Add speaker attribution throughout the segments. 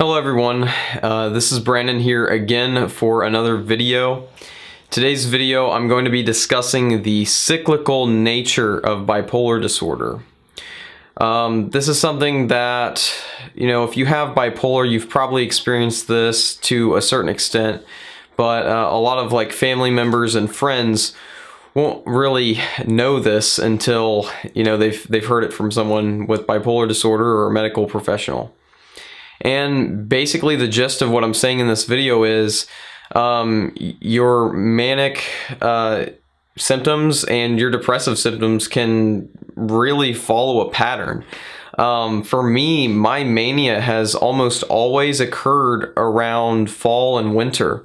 Speaker 1: Hello everyone, this is Brandon here again for another video. Today's video I'm going to be discussing the cyclical nature of bipolar disorder. This is something that, if you have bipolar, you've probably experienced this to a certain extent, but a lot of family members and friends won't really know this until, they've heard it from someone with bipolar disorder or a medical professional. And basically the gist of what I'm saying in this video is your manic symptoms and your depressive symptoms can really follow a pattern. For me, my mania has almost always occurred around fall and winter,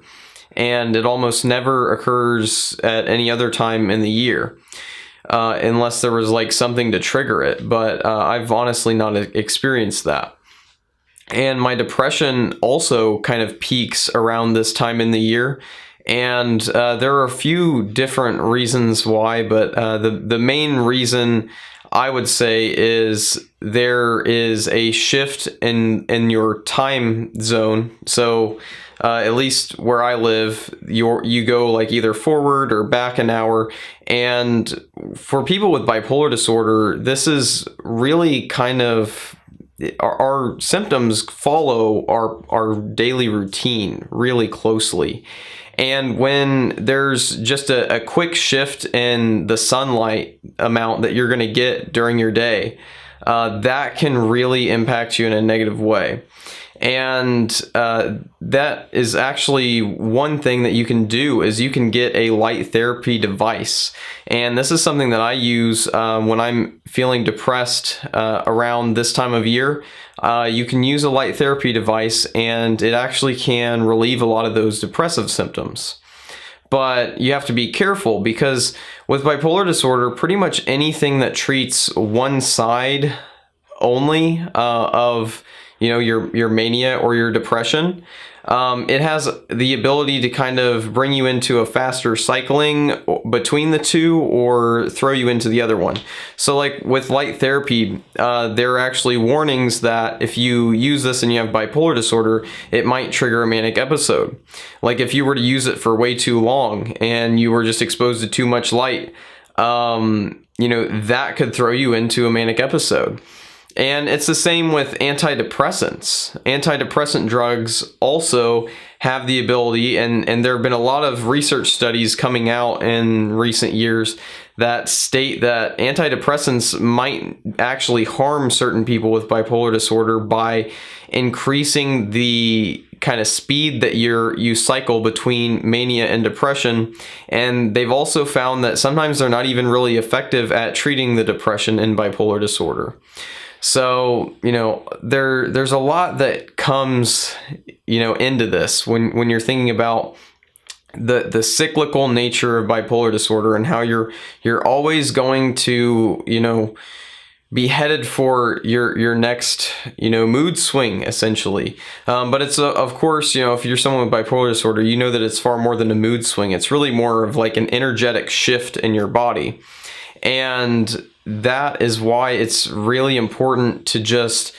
Speaker 1: and it almost never occurs at any other time in the year. Unless there was something to trigger it, but I've honestly not experienced that. And my depression also kind of peaks around this time in the year. And there are a few different reasons why, but the main reason I would say is there is a shift in your time zone. So at least where I live, you go either forward or back an hour. And for people with bipolar disorder, this is really kind of our symptoms follow our daily routine really closely. And when there's just a quick shift in the sunlight amount that you're going to get during your day, that can really impact you in a negative way. And that is actually one thing that you can do is you can get a light therapy device. And this is something that I use when I'm feeling depressed around this time of year. You can use a light therapy device and it actually can relieve a lot of those depressive symptoms. But you have to be careful because with bipolar disorder, pretty much anything that treats one side only of your mania or your depression, it has the ability to kind of bring you into a faster cycling between the two or throw you into the other one. So with light therapy, there are actually warnings that if you use this and you have bipolar disorder, it might trigger a manic episode. If you were to use it for way too long and you were just exposed to too much light, that could throw you into a manic episode. And it's the same with antidepressants. Antidepressant drugs also have the ability, and there have been a lot of research studies coming out in recent years that state that antidepressants might actually harm certain people with bipolar disorder by increasing the kind of speed that you cycle between mania and depression. And they've also found that sometimes they're not even really effective at treating the depression in bipolar disorder. So, there's a lot that comes, into this when you're thinking about the cyclical nature of bipolar disorder and how you're always going to, be headed for your next, mood swing, essentially. But it's, of course, if you're someone with bipolar disorder, you know that it's far more than a mood swing. It's really more of an energetic shift in your body. And that is why it's really important to just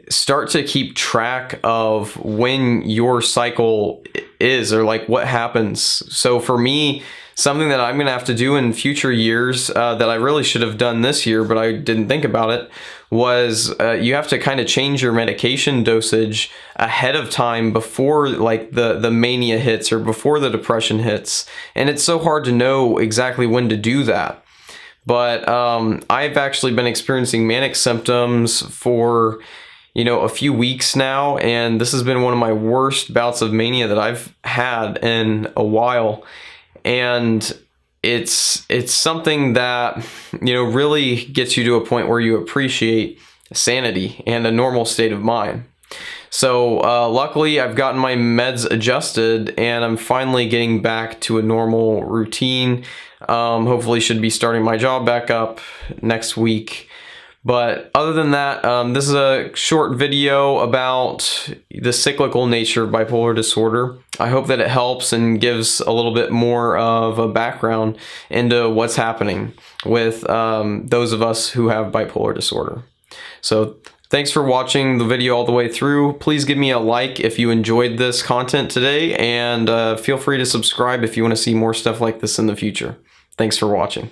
Speaker 1: start to keep track of when your cycle is or what happens. So for me, something that I'm going to have to do in future years that I really should have done this year, but I didn't think about it, was you have to kind of change your medication dosage ahead of time before the mania hits or before the depression hits. And it's so hard to know exactly when to do that. But I've actually been experiencing manic symptoms for, a few weeks now. And this has been one of my worst bouts of mania that I've had in a while. And it's something that, really gets you to a point where you appreciate sanity and a normal state of mind. So luckily I've gotten my meds adjusted and I'm finally getting back to a normal routine. Hopefully should be starting my job back up next week. But other than that, this is a short video about the cyclical nature of bipolar disorder. I hope that it helps and gives a little bit more of a background into what's happening with those of us who have bipolar disorder. So Thanks for watching the video all the way through. Please give me a like if you enjoyed this content today, and feel free to subscribe if you want to see more stuff like this in the future. Thanks for watching.